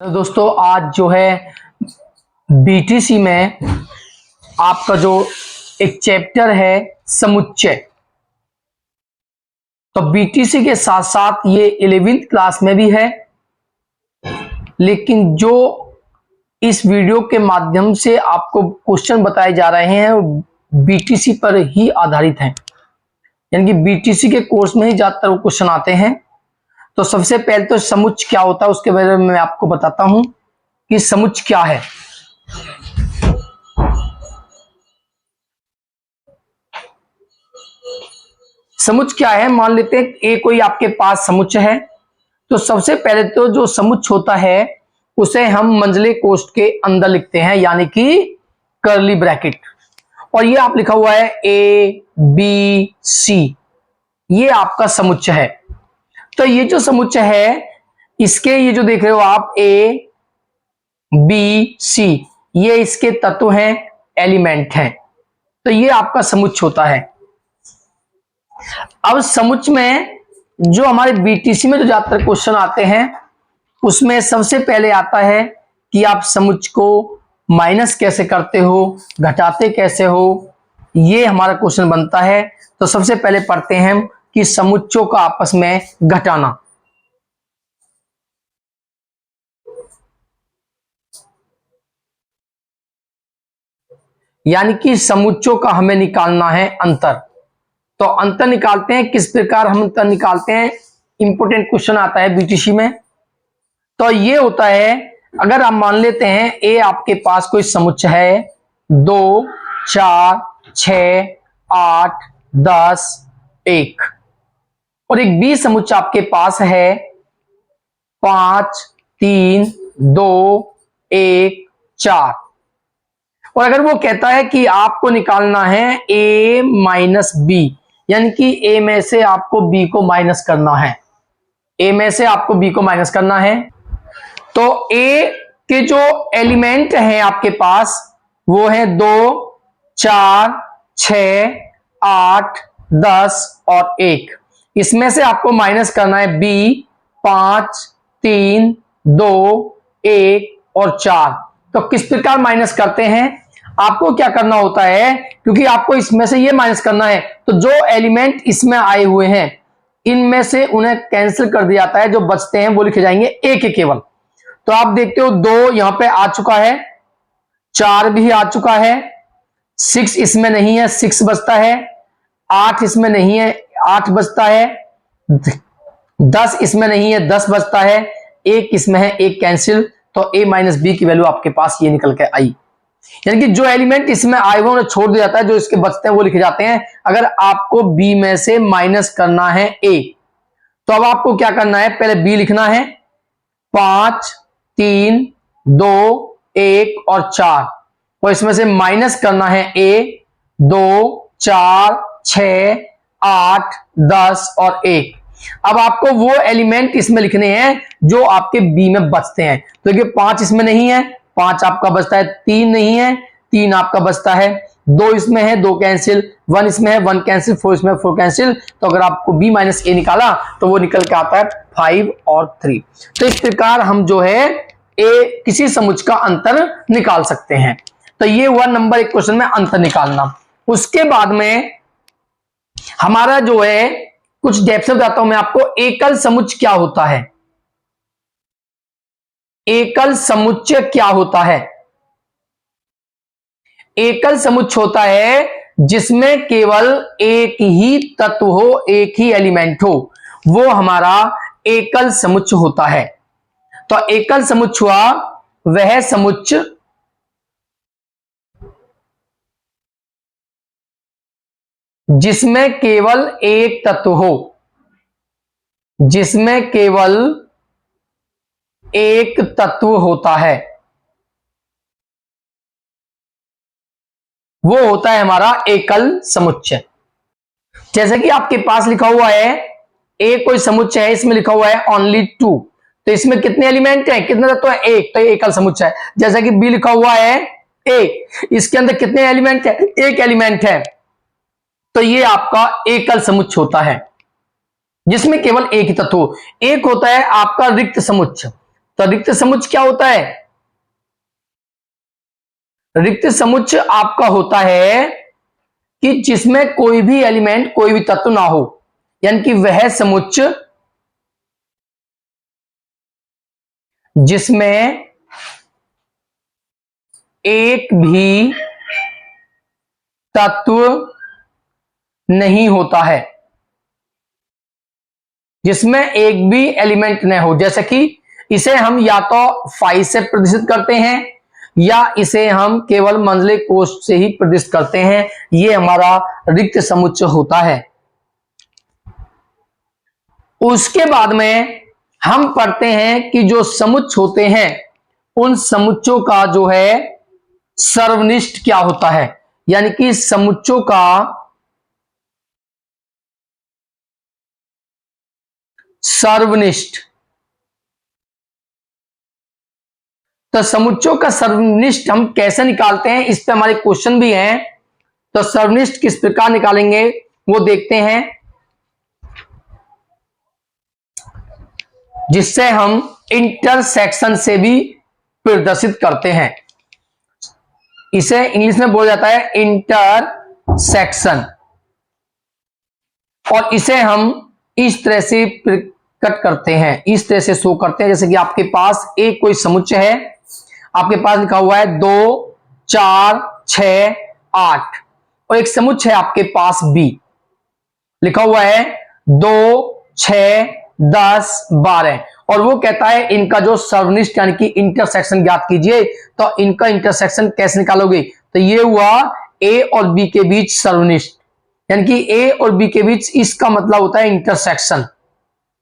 तो दोस्तों आज जो है बीटीसी में आपका जो एक चैप्टर है समुच्चय। तो बीटीसी के साथ साथ ये 11वीं क्लास में भी है, लेकिन जो इस वीडियो के माध्यम से आपको क्वेश्चन बताए जा रहे हैं वो बीटीसी पर ही आधारित हैं, यानी कि बीटीसी के कोर्स में ही ज्यादातर वो क्वेश्चन आते हैं। तो सबसे पहले तो समुच्चय क्या होता है उसके बारे में मैं आपको बताता हूं कि समुच्चय क्या है। समुच्चय क्या है, मान लेते हैं ए कोई आपके पास समुच्चय है, तो सबसे पहले तो जो समुच्चय होता है उसे हम मंझले कोष्ठ के अंदर लिखते हैं, यानी कि कर्ली ब्रैकेट। और ये आप लिखा हुआ है ए बी सी, ये आपका समुच्चय है। तो ये जो समुच्चय है इसके ये जो देख रहे हो आप ए बी सी, ये इसके तत्व हैं, एलिमेंट हैं। तो ये आपका समुच्चय होता है। अब समुच्चय में जो हमारे बीटीसी में जो ज्यादातर क्वेश्चन आते हैं उसमें सबसे पहले आता है कि आप समुच्चय को माइनस कैसे करते हो, घटाते कैसे हो, ये हमारा क्वेश्चन बनता है। तो सबसे पहले पढ़ते हैं कि समुच्चयों का आपस में घटाना। यानी कि समुच्चयों का हमें निकालना है अंतर। तो अंतर निकालते हैं, किस प्रकार हम अंतर निकालते हैं, इंपोर्टेंट क्वेश्चन आता है बीटीसी में। तो ये होता है, अगर आप मान लेते हैं ए आपके पास कोई समुच्चय है 2 4 6 8 10 1, और एक बी समुच्चय आपके पास है 5 3 2 1 4। और अगर वो कहता है कि आपको निकालना है a माइनस बी, यानी कि a में से आपको b को माइनस करना है, a में से आपको b को माइनस करना है। तो a के जो एलिमेंट हैं आपके पास वो है 2 4 6 8 10 और 1। इसमें से आपको माइनस करना है b 5 3 2 1 और 4। तो किस प्रकार माइनस करते हैं, आपको क्या करना होता है, क्योंकि आपको इसमें से ये माइनस करना है तो जो एलिमेंट इसमें आए हुए हैं इनमें से उन्हें कैंसिल कर दिया जाता है, जो बचते हैं वो लिखे जाएंगे ए के केवल। तो आप देखते हो 2 यहां पे आ चुका है, 4 भी आ चुका है, 6 इसमें नहीं है 6 बचता है, 8 इसमें नहीं है 8 बचता है, 10 इसमें नहीं है 10 बचता है, 1 इसमें है 1 कैंसिल। तो a माइनस बी की वैल्यू आपके पास ये निकल के आई। यानी कि जो एलिमेंट इसमें आए हुए उन्हें छोड़ दिया जाता है, जो इसके बचते हैं वो लिखे जाते हैं। अगर आपको b में से माइनस करना है a, तो अब आपको क्या करना है, पहले b लिखना है 5 3 2 1 और 4, और इसमें से माइनस करना है a 2 4 6 8 10 और 1। अब आपको वो एलिमेंट इसमें लिखने हैं जो आपके बी में बचते हैं। तो देखिए 5 इसमें नहीं है, 5 आपका बचता है, 3 नहीं है, 3 आपका बचता है, 2 इसमें है 2 कैंसिल, 1 इसमें है 1 कैंसिल, 4 इसमें 4 कैंसिल। तो अगर आपको b माइनस ए निकाला तो वो निकल के आता है 5 और 3। तो इस प्रकार हम जो है ए किसी समुच्चय का अंतर निकाल सकते हैं। तो ये हुआ नंबर 1 क्वेश्चन में अंतर निकालना। उसके बाद में हमारा जो है कुछ डेप्थ से बताता हूं मैं आपको, एकल समुच्चय क्या होता है। एकल समुच्चय क्या होता है, एकल समुच्चय होता है जिसमें केवल एक ही तत्व हो, एक ही एलिमेंट हो, वो हमारा एकल समुच्चय होता है। तो एकल समुच्चय हुआ वह समुच्चय जिसमें केवल एक तत्व हो, जिसमें केवल एक तत्व होता है, वो होता है हमारा एकल समुच्चय। जैसे कि आपके पास लिखा हुआ है ए कोई समुच्चय है, इसमें लिखा हुआ है ओनली 2, तो इसमें कितने एलिमेंट हैं, कितने तत्व है, एक, तो एकल समुच्चय है। जैसा कि बी लिखा हुआ है ए, इसके अंदर कितने एलिमेंट है, एक एलिमेंट है, तो ये आपका एकल समुच्चय होता है जिसमें केवल एक ही तत्व हो। एक होता है आपका रिक्त समुच्चय, तो रिक्त समुच्चय क्या होता है? रिक्त समुच्चय आपका होता है कि जिसमें कोई भी एलिमेंट, कोई भी तत्व ना हो, यानी कि वह समुच्चय जिसमें एक भी तत्व नहीं होता है, जिसमें एक भी एलिमेंट न हो। जैसे कि इसे हम या तो 5 से प्रदर्शित करते हैं या इसे हम केवल मंझले कोश से ही प्रदर्शित करते हैं। यह हमारा रिक्त समुच्चय होता है। उसके बाद में हम पढ़ते हैं कि जो समुच्चय होते हैं उन समुच्चयों का जो है सर्वनिष्ठ क्या होता है, यानी कि समुच्चयों का सर्वनिष्ठ। तो समुच्चयों का सर्वनिष्ठ हम कैसे निकालते हैं, इस पे हमारे क्वेश्चन भी हैं। तो सर्वनिष्ठ किस प्रकार निकालेंगे वो देखते हैं, जिससे हम इंटरसेक्शन से भी प्रदर्शित करते हैं। इसे इंग्लिश में बोला जाता है इंटरसेक्शन, और इसे हम इस तरह से प्रकट करते हैं, इस तरह से शो करते हैं। जैसे कि आपके पास एक कोई समुच्चय है, आपके पास लिखा हुआ है 2, 4, 6, 8, और एक समुच्चय है आपके पास बी, लिखा हुआ है 2, 6, 10, 12, और वो कहता है इनका जो सर्वनिष्ठ यानी कि इंटरसेक्शन ज्ञात कीजिए। तो इनका इंटरसेक्शन कैसे निकालोगे? तो ये हुआ ए और बी के बीच सर्वनिष्ठ, यानी कि ए और बी के बीच, इसका मतलब होता है इंटरसेक्शन,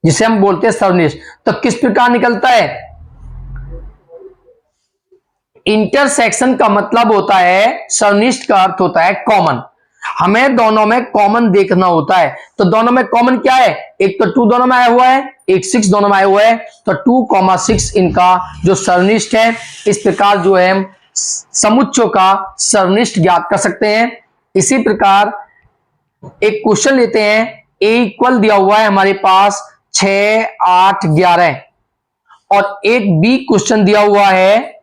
जिसे हम बोलते हैं सर्वनिष्ठ। तो किस प्रकार निकलता है? इंटरसेक्शन का मतलब होता है, सर्वनिष्ठ का अर्थ होता है कॉमन। हमें दोनों में कॉमन देखना होता है। तो दोनों में कॉमन क्या है? एक तो 2 दोनों में आया हुआ है, एक 6 दोनों में आया हुआ है। तो 2, 6 इनका जो सर्वनिष्ठ है। इस प्रकार जो है समुच्चयों का सर्वनिष्ठ ज्ञात कर सकते हैं। इसी प्रकार एक क्वेश्चन लेते हैं। ए इक्वल दिया हुआ है हमारे पास 6, 8, 11, और एक बी क्वेश्चन दिया हुआ है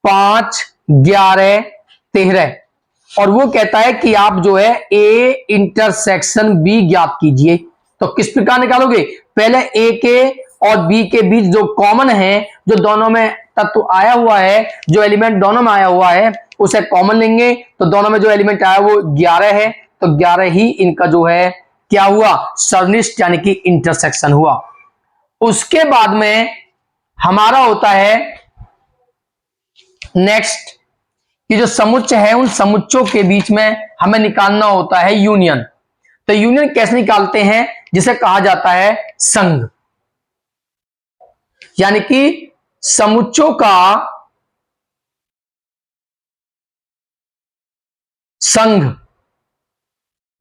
5, 11, 13, और वो कहता है कि आप जो है ए इंटरसेक्शन बी ज्ञात कीजिए। तो किस प्रकार निकालोगे? पहले ए के और बी के बीच जो कॉमन है, जो दोनों में तत्व आया हुआ है, जो एलिमेंट दोनों में आया हुआ है, उसे कॉमन लेंगे। तो दोनों में जो एलिमेंट आया वो 11 है, तो 11 ही इनका जो है क्या हुआ? सर्वनिष्ठ यानी कि इंटरसेक्शन हुआ। उसके बाद में हमारा होता है नेक्स्ट कि जो समुच्चय है उन समुच्चयों के बीच में हमें निकालना होता है यूनियन। तो यूनियन कैसे निकालते हैं? जिसे कहा जाता है संघ, यानी कि समुच्चयों का संघ,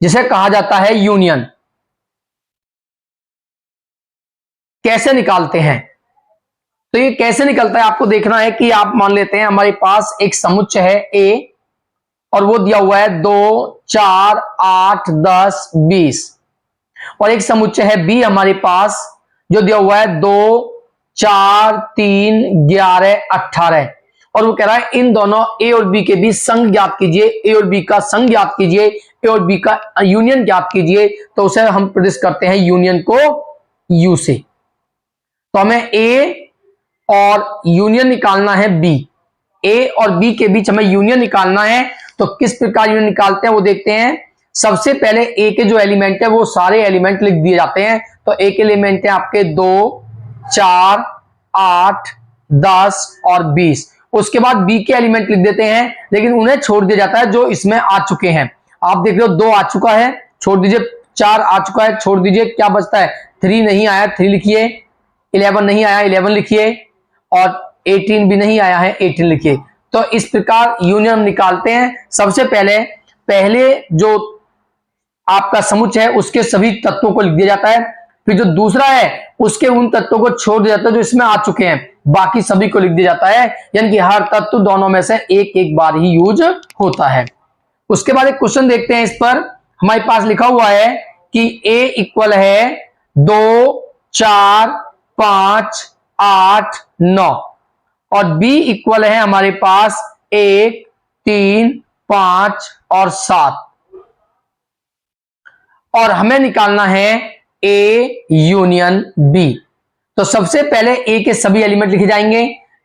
जिसे कहा जाता है यूनियन। कैसे निकालते हैं? तो ये कैसे निकलता है आपको देखना है कि आप मान लेते हैं हमारे पास एक समुच्चय है ए, और वो दिया हुआ है 2, 4, 8, 10, 20, और एक समुच्चय है बी हमारे पास जो दिया हुआ है 2, 4, 3, 11, 18, और वो कह रहा है इन दोनों ए और बी के बीच संघ ज्ञात कीजिए, ए और बी का संघ ज्ञात कीजिए, ए और बी का यूनियन ज्ञात कीजिए। तो उसे हम प्रदर्शित करते हैं यूनियन को यू से। तो हमें ए और यूनियन निकालना है बी, ए और बी के बीच हमें यूनियन निकालना है। तो किस प्रकार यूनियन निकालते हैं वो देखते हैं। सबसे पहले ए के जो एलिमेंट है वो सारे एलिमेंट लिख दिए जाते हैं। तो ए के एलिमेंट है आपके 2, 4, 8, 10 और 20। उसके बाद बी के एलिमेंट लिख देते हैं, लेकिन उन्हें छोड़ दिया जाता है जो इसमें आ चुके हैं। आप देख रहे हो 2 आ चुका है, छोड़ दीजिए। 4 आ चुका है, छोड़ दीजिए। क्या बचता है? 3 नहीं आया, 3 लिखिए। 11 नहीं आया, 11 लिखिए, और 18 भी नहीं आया है, 18 लिखिए। तो इस प्रकार यूनियन निकालते हैं। सबसे पहले जो आपका समुच्चय है उसके सभी तत्वों को लिख दिया जाता है। फिर जो दूसरा है उसके उन तत्वों को छोड़ दिया जाता है जो इसमें आ चुके हैं, बाकी सभी को लिख दिया जाता है। यानी कि हर तत्व दोनों में से एक एक बार ही यूज होता है। उसके बाद एक क्वेश्चन देखते हैं। इस पर हमारे पास लिखा हुआ है कि ए इक्वल है 2, 4, 5, 8, 9 और b इक्वल है हमारे पास 1 3 5 और 7 और हमें निकालना है ए यूनियन बी। तो सबसे पहले ए के सभी एलिमेंट लिखे जाएंगे।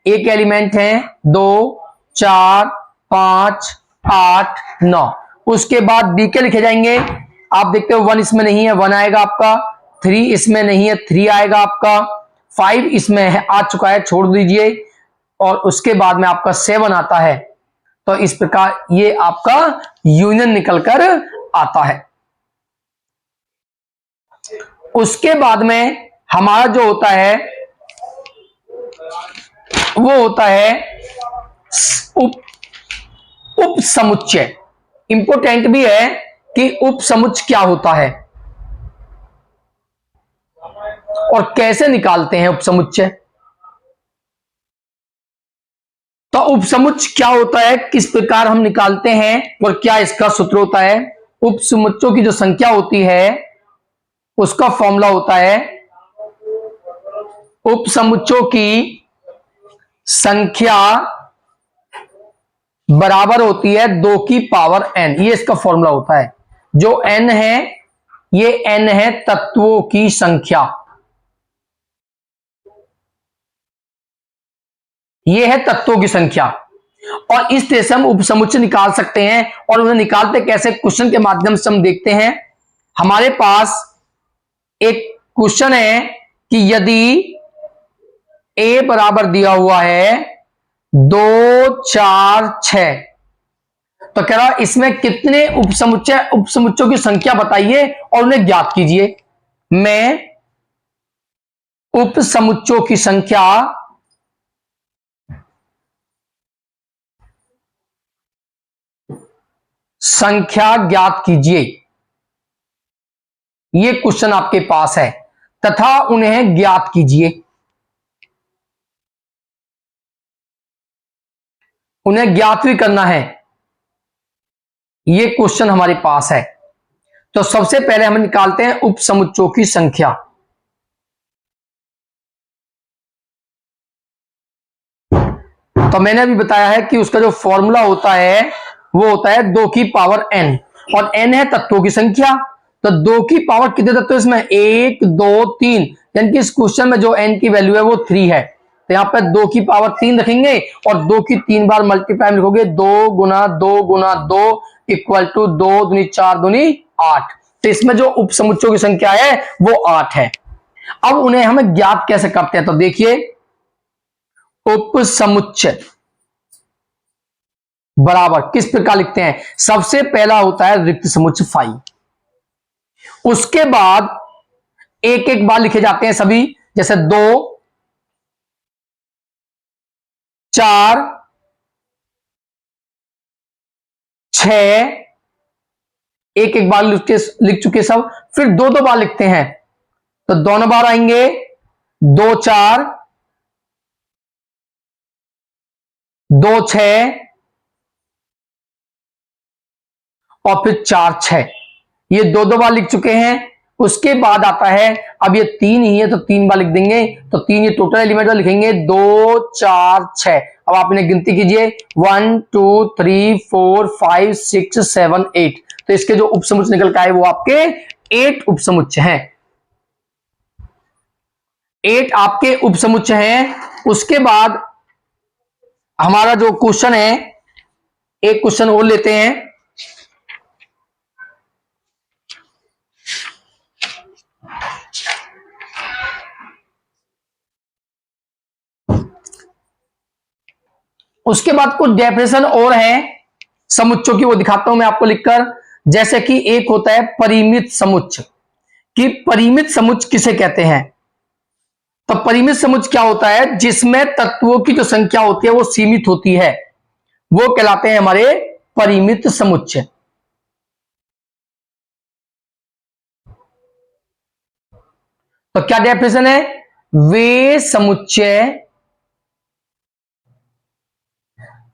ए के एलिमेंट हैं 2 4 5 8 9। उसके बाद बी के लिखे जाएंगे। आप देखते हो 1 इसमें नहीं है, 1 आएगा आपका। 3 इसमें नहीं है, 3 आएगा आपका। 5 इसमें है, आ चुका है, छोड़ दीजिए। और उसके बाद में आपका 7 आता है। तो इस प्रकार ये आपका यूनियन निकलकर आता है। उसके बाद में हमारा जो होता है वो होता है उप समुच्चय। इंपोर्टेंट भी है कि उप समुच्चय क्या होता है और कैसे निकालते हैं उप समुच्चय। तो उप समुच्चय क्या होता है, किस प्रकार हम निकालते हैं और क्या इसका सूत्र होता है। उप समुच्चयों की जो संख्या होती है उसका फॉर्मूला होता है उप समुच्चयों की संख्या बराबर होती है 2 की पावर n। ये इसका फॉर्मूला होता है। जो n है ये n है तत्वों की संख्या, ये है तत्वों की संख्या। और इस तरह से हम उपसमुच्चय निकाल सकते हैं। और उन्हें निकालते कैसे, क्वेश्चन के माध्यम से हम देखते हैं। हमारे पास एक क्वेश्चन है कि यदि a बराबर दिया हुआ है 2 4 6, तो कह रहा इसमें कितने उपसमुच्चयों की संख्या बताइए और उन्हें ज्ञात कीजिए। मैं उपसमुच्चयों की संख्या ज्ञात कीजिए, ये क्वेश्चन आपके पास है, तथा उन्हें ज्ञात कीजिए। उन्हें ज्ञात भी करना है, ये क्वेश्चन हमारे पास है। तो सबसे पहले हम निकालते हैं उपसमुच्चयों की संख्या। तो मैंने अभी बताया है कि उसका जो फॉर्मूला होता है वो होता है 2 की पावर n, और n है तत्वों की संख्या। तो 2 की पावर कितने तत्व इसमें, 1 2 3, यानी कि इस क्वेश्चन में जो n की वैल्यू है वो 3 है। तो यहां पे 2 की पावर 3 रखेंगे और 2 की 3 बार मल्टीप्लाई लिखोगे, 2 गुना 2 गुना 2 इक्वल टू 2 दूनी 4 दूनी 8। तो इसमें जो उपसमुच्चयों की संख्या है वो 8 है। अब उन्हें हम ज्ञात कैसे करते हैं, तो देखिए उपसमुच्चय बराबर किस प्रकार लिखते हैं। सबसे पहला होता है रिक्त समुच्चय फाई, उसके बाद एक एक बार लिखे जाते हैं सभी, जैसे 2 4 6 एक एक बार लिख चुके सब। फिर 2 बार लिखते हैं, तो दोनों बार आएंगे 2 4 2 6 और फिर 4 6, ये 2 बार लिख चुके हैं। उसके बाद आता है, अब ये 3 ही है तो 3 बार लिख देंगे, तो 3 ये टोटल एलिमेंट लिखेंगे 2 4 6। अब आप इन्हें गिनती कीजिए 1 2 3 4 5 6 7 8। तो इसके जो उपसमुच्चय निकल के आए वो आपके 8 उपसमुच्चय हैं, 8 आपके उपसमुच्चय हैं। उसके बाद हमारा जो क्वेश्चन है, एक क्वेश्चन और लेते हैं। उसके बाद कुछ डेफिनेशन और है समुच्चयों की, वो दिखाता हूं मैं आपको लिखकर। जैसे कि एक होता है परिमित समुच्चय, कि परिमित समुच्चय किसे कहते हैं। तो परिमित समुच्चय क्या होता है, जिसमें तत्वों की जो संख्या होती है वो सीमित होती है, वो कहलाते हैं हमारे परिमित समुच्चय। तो क्या डेफिनेशन है, वे समुच्चय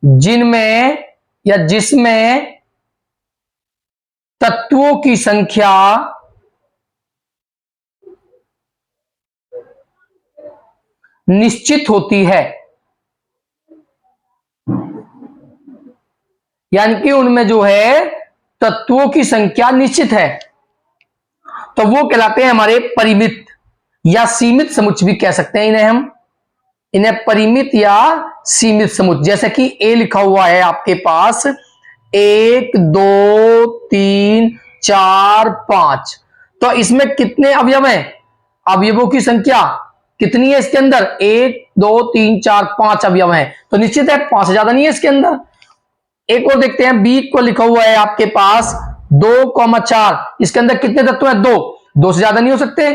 जिनमें या जिसमें तत्वों की संख्या निश्चित होती है, यानी कि उनमें जो है तत्वों की संख्या निश्चित है, तो वो कहलाते हैं हमारे परिमित या सीमित समुच्चय भी कह सकते हैं इन्हें परिमित या सीमित समुच्चय। जैसे कि ए लिखा हुआ है आपके पास 1 2 3 4 5, तो इसमें कितने अवयव हैं? अवयवों की संख्या कितनी है इसके अंदर? 1 2 3 4 5 अवयव हैं, तो निश्चित है 5 से ज्यादा नहीं है इसके अंदर। एक और देखते हैं, बी को लिखा हुआ है आपके पास 2,4, इसके अंदर कितने तत्व हैं? 2 से ज्यादा नहीं हो सकते,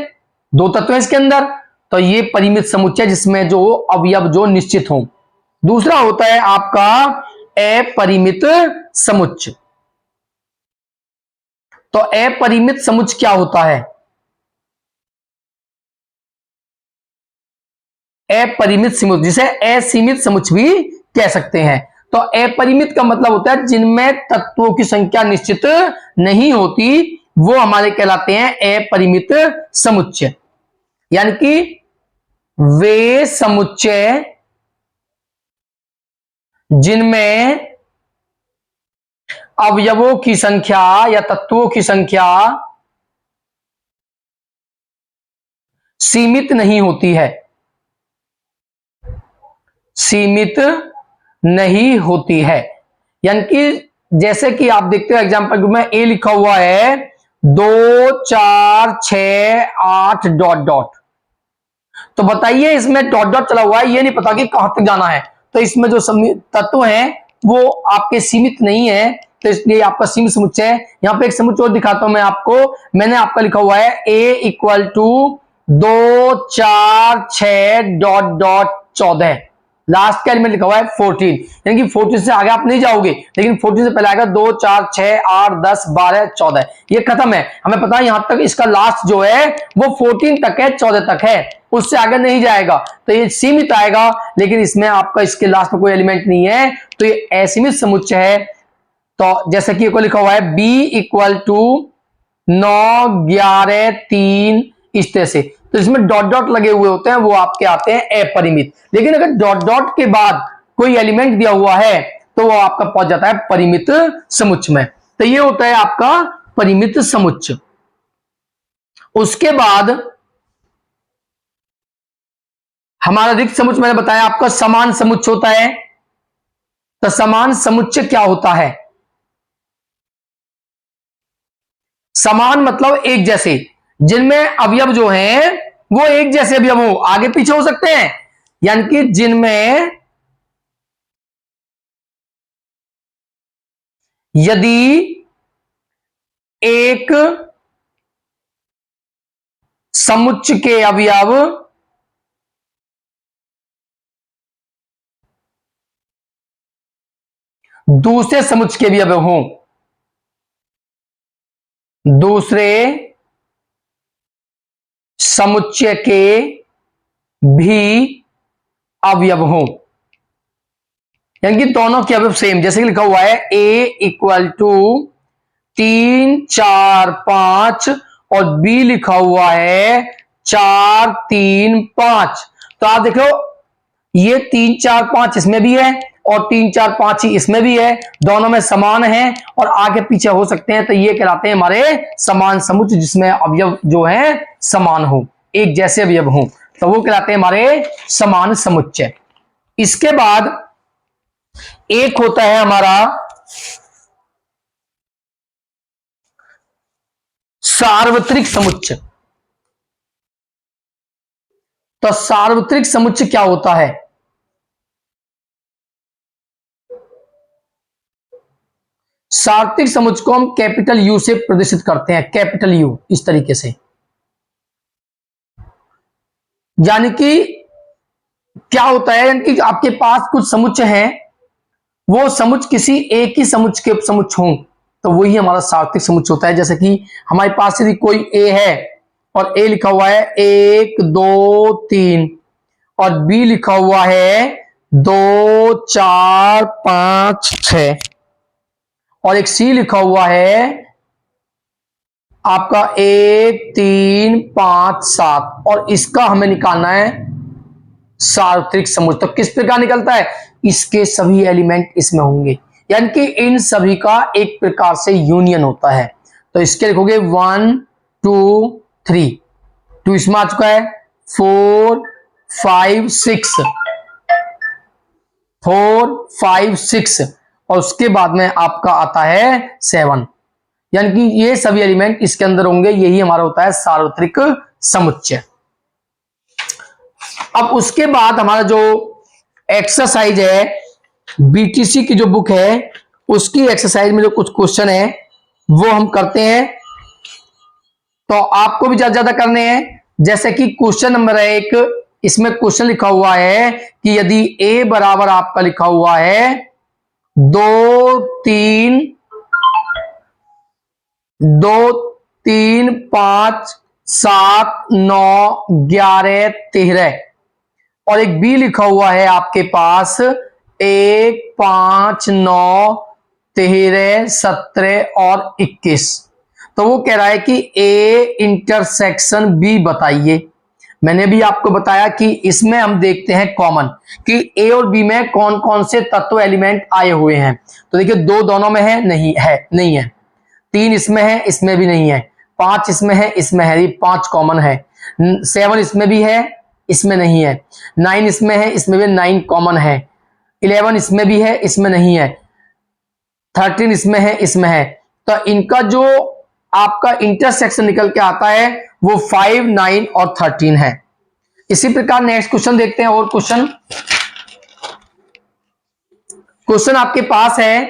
2 तत्व हैं इसके अंदर, तो ये परिमित समुच्चय जिसमें जो अवयव जो निश्चित हों। दूसरा होता है आपका अपरिमित समुच्चय। तो अपरिमित समुच्चय क्या होता है? अपरिमित समुच्चय, जिसे असीमित समुच्चय भी कह सकते हैं। तो अपरिमित का मतलब होता है जिनमें तत्वों की संख्या निश्चित नहीं होती, वो हमारे कहलाते हैं अपरिमित समुच्चय। यानी कि वे समुच्चय जिनमें अवयवों की संख्या या तत्वों की संख्या सीमित नहीं होती है, सीमित नहीं होती है। यानी कि जैसे कि आप देखते हो एग्जांपल में ए लिखा हुआ है 2 4 6 8 डॉट डॉट, तो बताइए इसमें डॉट डॉट चला हुआ है, ये नहीं पता कि कहां तक जाना है, तो इसमें जो तत्व हैं वो आपके सीमित नहीं है, तो इसलिए आपका सीमित समुच्चय है। यहां पे एक समुच्चय और दिखाता हूं मैं आपको, मैंने आपका लिखा हुआ है A equal to 2 4 6 dot dot 14, last का एलिमेंट लिखा हुआ है 14, यानी कि 14 से आगे आप नहीं जाओगे, लेकिन 14 से पहले आएगा 2 4 6 8 10 12 14, ये खत्म है। हमें पता है यहां तक इसका लास्ट जो है वो 14 तक है, 14 तक है, उससे आगे नहीं जाएगा, तो ये सीमित आएगा, लेकिन इसमें आपका इसके लास्ट में कोई एलिमेंट नहीं है, तो ये असीमित समुच्चय है। तो जैसे कि लिखा हुआ है बी इक्वल टू 9 11 3 इस तरह से, तो इसमें डॉट डॉट लगे हुए होते हैं, वो आपके आते हैं अपरिमित। लेकिन अगर डॉट डॉट के बाद कोई एलिमेंट दिया हुआ है तो वो आपका पहुंच जाता है परिमित समुच्चय में। तो ये होता है आपका परिमित समुच्चय। उसके बाद हमारा रिक्त समुच्चय मैंने बताया आपका समान समुच्चय होता है। तो समान समुच्चय क्या होता है? समान मतलब एक जैसे, जिनमें अवयव जो हैं वो एक जैसे अवयव हो, आगे पीछे हो सकते हैं, यानी कि जिनमें यदि एक समुच्चय के अवयव दूसरे समुच्चय के अवयव हों, दूसरे समुच्चय के भी अवयव हों, यानी कि दोनों के अवयव सेम, जैसे कि लिखा हुआ है ए इक्वल टू 3 4 5 और बी लिखा हुआ है 4 3 5, तो आप देखो ये 3 4 5 इसमें भी है और 3 4 5 ही इसमें भी है, दोनों में समान है और आगे पीछे हो सकते हैं, तो ये कहलाते हैं हमारे समान समुच्चय जिसमें अवयव जो है समान हो, एक जैसे अवयव हो, तो वो कहलाते हैं हमारे समान समुच्चय। इसके बाद एक होता है हमारा सार्वत्रिक समुच्चय। तो सार्वत्रिक समुच्चय क्या होता है? सार्वत्रिक समुच्चय को हम कैपिटल यू से प्रदर्शित करते हैं, कैपिटल यू इस तरीके से, यानी कि क्या होता है, यानी कि आपके पास कुछ समुच्चय हैं, वो समुच्चय किसी एक ही समुच्चय के समुच्चय हों, तो वही हमारा सार्वत्रिक समुच्चय होता है। जैसे कि हमारे पास यदि कोई ए है और ए लिखा हुआ है 1 2 3 और बी लिखा हुआ है 2 4 5 6 और एक सी लिखा हुआ है आपका 1 3 5 7, और इसका हमें निकालना है सार्वत्रिक समुच्चय। तो किस प्रकार निकलता है, इसके सभी एलिमेंट इसमें होंगे, यानी कि इन सभी का एक प्रकार से यूनियन होता है। तो इसके लिखोगे 1 2 3, 2 इसमें आ चुका है, 4 5 6, 4 5 6, और उसके बाद में आपका आता है 7, यानी कि ये सभी एलिमेंट इसके अंदर होंगे, यही हमारा होता है सार्वत्रिक समुच्चय। अब उसके बाद हमारा जो एक्सरसाइज है, बीटीसी की जो बुक है उसकी एक्सरसाइज में जो कुछ क्वेश्चन है वो हम करते हैं। तो आपको भी ज्यादा ज्यादा करने हैं। जैसे कि क्वेश्चन नंबर 1, इसमें क्वेश्चन लिखा हुआ है कि यदि a बराबर आपका लिखा हुआ है 2 3 5 7 9 11 13, और एक बी लिखा हुआ है आपके पास 1 5 9 13 17 और 21। तो वो कह रहा है कि ए इंटरसेक्शन बी बताइए। मैंने भी आपको बताया कि इसमें हम देखते हैं कॉमन कि ए और बी में कौन कौन से तत्व एलिमेंट आए हुए हैं। तो देखिए 2 दोनों में है, नहीं है। 3 इसमें है, इसमें भी नहीं है। 5 इसमें है, इसमें है, ये 5 कॉमन है। 7 इसमें भी है, इसमें नहीं है। 9 इसमें है, इसमें भी 9 कॉमन है। 11 इसमें भी है, इसमें नहीं है। 13 इसमें है, इसमें है। तो इनका जो आपका इंटरसेक्शन निकल के आता है वो 5 9 और 13 है। इसी प्रकार नेक्स्ट क्वेश्चन देखते हैं। और क्वेश्चन आपके पास है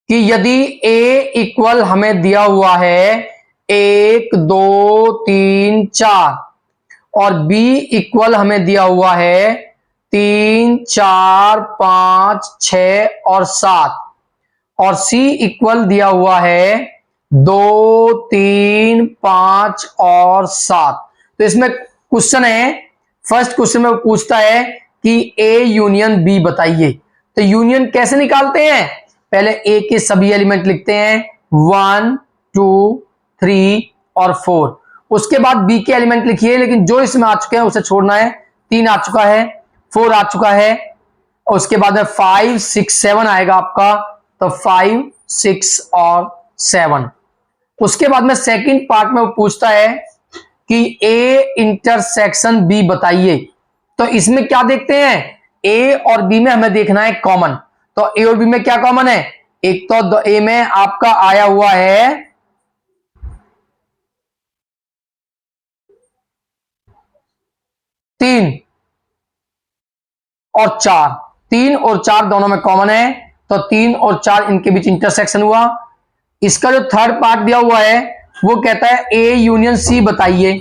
कि यदि a इक्वल हमें दिया हुआ है 1 2 3 4, और b इक्वल हमें दिया हुआ है 3 4 5 6 और 7, और c इक्वल दिया हुआ है 2 3 5 और 7। तो इसमें क्वेश्चन है, फर्स्ट क्वेश्चन में पूछता है कि a यूनियन b बताइए। तो यूनियन कैसे निकालते हैं, पहले a के सभी एलिमेंट लिखते हैं 1 2 3 और 4, उसके बाद b के एलिमेंट लिखिए, लेकिन जो इसमें आ चुके हैं उसे छोड़ना है। 3 आ चुका है, 4 आ चुका है, और उसके बाद में 5 6 7 आएगा आपका। तो 5 6 और 7। उसके बाद में सेकंड पार्ट में वो पूछता है कि a इंटरसेक्शन b बताइए। तो इसमें क्या देखते हैं, a और b में हमें देखना है कॉमन। तो a और b में क्या कॉमन है, एक तो a में आपका आया हुआ है 3 और 4, 3 और 4 दोनों में कॉमन है। तो 3 और 4 इनके बीच इंटरसेक्शन हुआ। इसका जो थर्ड पार्ट दिया हुआ है वो कहता है a यूनियन c बताइए।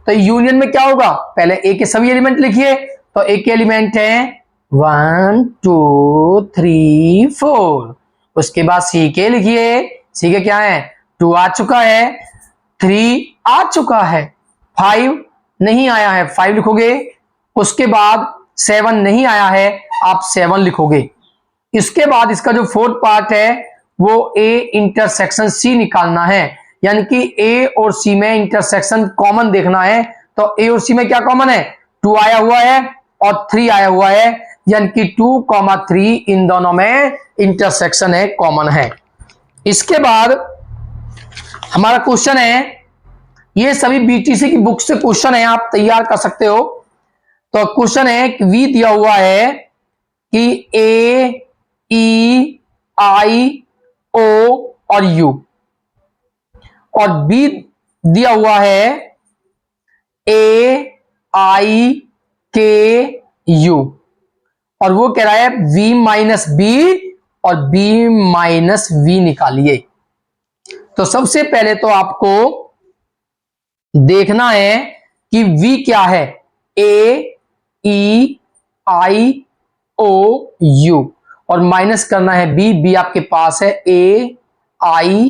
तो यूनियन में क्या होगा, पहले a के सभी एलिमेंट लिखिए। तो a के एलिमेंट है 1 2 3 4, उसके बाद c के लिखिए। c के क्या है, 2 आ चुका है, 3 आ चुका है, 5 नहीं आया है, 5 लिखोगे। उसके बाद 7 नहीं आया है, आप 7 लिखोगे। इसके बाद इसका जो फोर्थ पार्ट है वो a इंटरसेक्शन c निकालना है, यानी कि a और c में इंटरसेक्शन कॉमन देखना है। तो a और c में क्या कॉमन है, 2 आया हुआ है और 3 आया हुआ है, यानी कि 2 3 इन दोनों में इंटरसेक्शन है, कॉमन है। इसके बाद हमारा क्वेश्चन है, ये सभी बीटीसी की बुक से क्वेश्चन है, आप तैयार कर सकते हो। तो क्वेश्चन है कि v दिया हुआ है कि a e i o और u, और b दिया हुआ है a i k u, और वो कह रहा है v माइनस बी और b माइनस वी निकालिए। तो सबसे पहले तो आपको देखना है कि v क्या है, a e i o u, और माइनस करना है b आपके पास है a i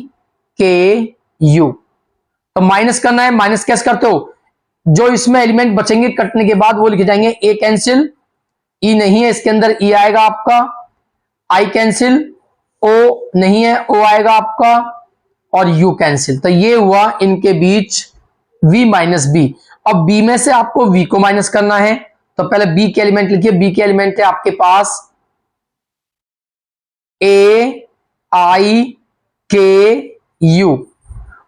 k u। तो माइनस करना है, माइनस कैसे करते हो, जो इसमें एलिमेंट बचेंगे कटने के बाद वो लिखे जाएंगे। a कैंसिल, e नहीं है इसके अंदर, e आएगा आपका। i कैंसिल, o नहीं है, o आएगा आपका, और u कैंसिल। तो ये हुआ इनके बीच v माइनस बी। अब बी में से आपको वी को माइनस करना है, तो पहले बी के एलिमेंट लिखिए। बी के एलिमेंट है आपके पास ए आई के यू,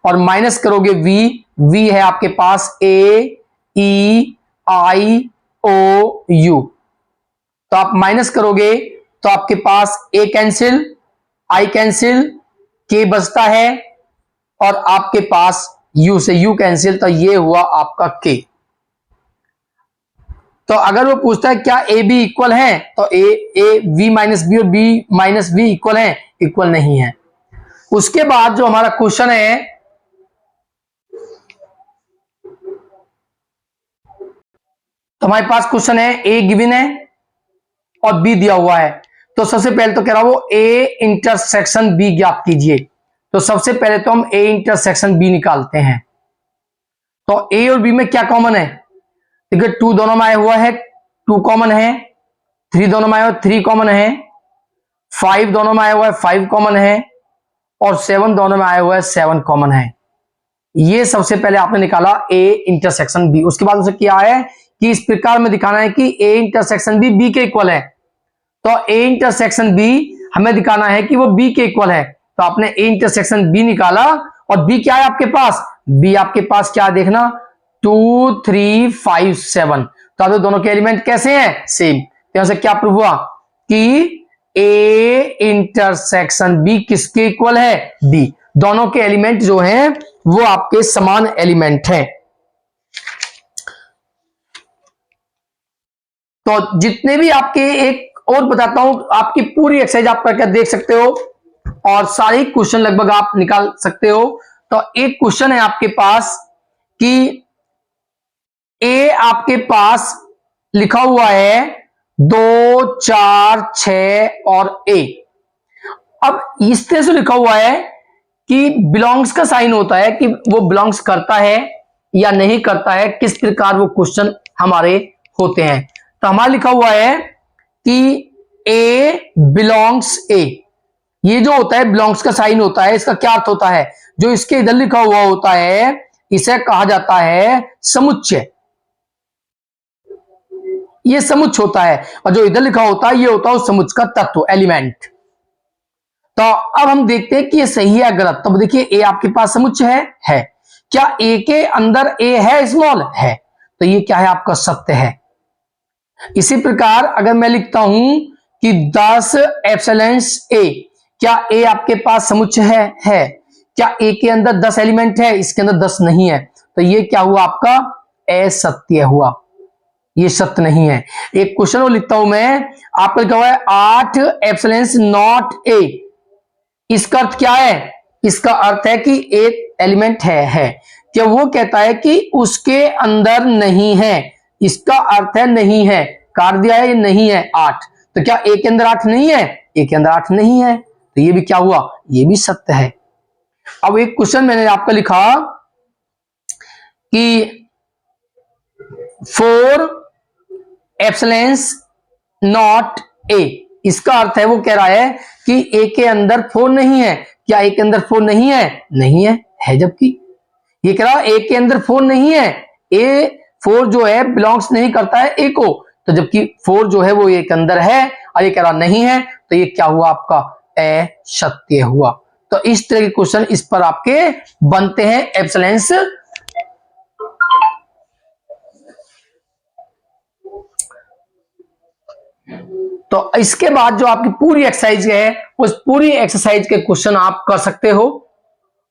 और माइनस करोगे वी। वी है आपके पास ए ई आई ओ यू, तो आप माइनस करोगे तो आपके पास ए कैंसिल, आई कैंसिल, के बचता है, और आपके पास यू से यू कैंसिल, तो ये हुआ आपका के। तो अगर वो पूछता है क्या ए बी इक्वल है, तो ए वी माइनस बी और बी माइनस बी इक्वल है, इक्वल नहीं है। उसके बाद जो हमारा क्वेश्चन है, तो हमारे पास क्वेश्चन है ए गिवन है और बी दिया हुआ है। तो सबसे पहले तो कह रहा हूं ए इंटरसेक्शन बी ज्ञात कीजिए। तो सबसे पहले तो हम ए इंटरसेक्शन बी निकालते हैं। तो ए और बी में क्या कॉमन है, देखिए 2 दोनों में आया हुआ है, 2 कॉमन है, 3 दोनों में आया हुआ 3 कॉमन है, 5 दोनों में आया हुआ है 5 कॉमन है, और 7 दोनों में आया हुआ है 7 कॉमन है। ये सबसे पहले आपने निकाला ए इंटरसेक्शन बी। उसके बाद उसे क्या है कि इस प्रकार में दिखाना है कि ए इंटरसेक्शन बी बी के इक्वल है। तो ए इंटरसेक्शन बी हमें दिखाना है कि वो बी के इक्वल है। तो आपने ए इंटरसेक्शन बी निकाला, और बी क्या है आपके पास, बी आपके पास क्या देखना 2 3 5 7। तो अब दोनों के एलिमेंट कैसे हैं, सेम। तो यहां से क्या प्रूव हुआ कि ए इंटरसेक्शन बी किसके इक्वल है, बी। दोनों के एलिमेंट जो हैं वो आपके समान एलिमेंट हैं। तो जितने भी आपके, एक और बताता हूं, आपकी पूरी एक्सरसाइज आप करके देख सकते हो और सारे क्वेश्चन लगभग आप निकाल सकते हो। तो एक क्वेश्चन है आपके पास कि ए आपके पास लिखा हुआ है 2 4 6 और ए। अब इस तरह से लिखा हुआ है कि बिलोंग्स का साइन होता है कि वो बिलोंग्स करता है या नहीं करता है, किस प्रकार वो क्वेश्चन हमारे होते हैं। तो हमारा लिखा हुआ है कि ए बिलोंग्स ए, ये जो होता है बिलोंग्स का साइन होता है, इसका क्या अर्थ होता है, जो इसके इधर लिखा हुआ होता है इसे कहा जाता है समुच्चय। ये समुच्चय होता है, और जो इधर लिखा होता है ये होता है उस समुच्चय का तत्व, एलिमेंट। तो अब हम देखते हैं कि ये सही है या गलत। तो देखिए ए आपके पास समुच्चय है। क्या ए के अंदर ए है, स्मॉल है, तो ये क्या है आपका सत्य है। इसी प्रकार अगर मैं लिखता हूं कि 10 एप्सिलॉन्स ए, क्या ए आपके पास समुच्चय है। क्या ए के अंदर 10 एलिमेंट है, इसके अंदर 10 नहीं है, तो ये क्या हुआ आपका असत्य हुआ, ये सत्य नहीं है। एक क्वेश्चन और लिखता हूं मैं, आपका लिखा हुआ है 8 एप्सिलॉन्स नॉट ए। इसका अर्थ क्या है, इसका अर्थ है कि एक एलिमेंट है। क्या वो कहता है कि उसके अंदर नहीं है, इसका अर्थ है नहीं है, काट दिया है, ये नहीं है 8। तो क्या ए के अंदर 8 नहीं है, ए के अंदर 8 नहीं है, तो ये भी क्या हुआ, ये भी सत्य है। अब एक क्वेश्चन मैंने आपका लिखा कि 4 एप्सिलॉन्स नॉट ए, इसका अर्थ है वो कह रहा है कि ए के अंदर 4 नहीं है। क्या ए के अंदर 4 नहीं है, नहीं है जबकि ये कह रहा है ए के अंदर 4 नहीं है, ए 4 जो है बिलोंग्स नहीं करता है ए को, तो जबकि 4 जो है वो ए के अंदर है और ये कह रहा नहीं है, तो ये क्या हुआ आपका असत्य हुआ। तो इस तरह के क्वेश्चन इस पर आपके बनते हैं एप्सिलॉन्स। तो इसके बाद जो आपकी पूरी एक्सरसाइज है, उस पूरी एक्सरसाइज के क्वेश्चन आप कर सकते हो,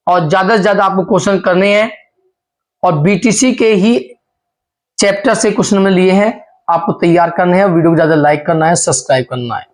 और ज्यादा से ज्यादा आपको क्वेश्चन करने हैं, और बीटीसी के ही चैप्टर से क्वेश्चन में लिए हैं, आपको तैयार करने हैं। वीडियो को ज्यादा लाइक करना है, सब्सक्राइब करना है।